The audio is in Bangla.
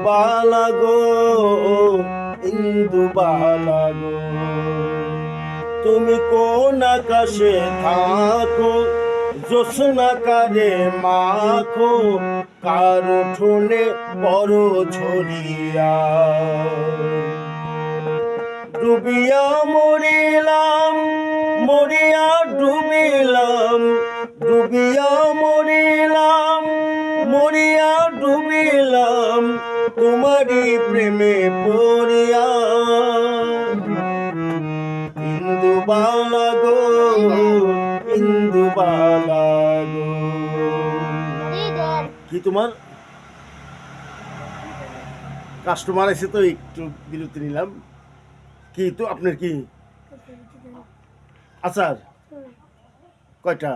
বালা গো, ইন্দু বালা গো, তুমি কোন আকাশে থাকো, জ্যোৎস্না কারে মাখো, কার উঠোনে বড় ঝরিয়া। ডুবিয়া মরিলাম, মরিয়া ডুবিলাম, ডুবিয়া মরিলাম, মরিয়া ডুবিলাম, তোমারই প্রেমে পড়িয়া। ইন্দু বালা গো, ইন্দু বালা গো। কি তোমার কাস্টমার এসে তো একটু বিরতি নিলাম। কি তো আপনার কি আচার কয়টা?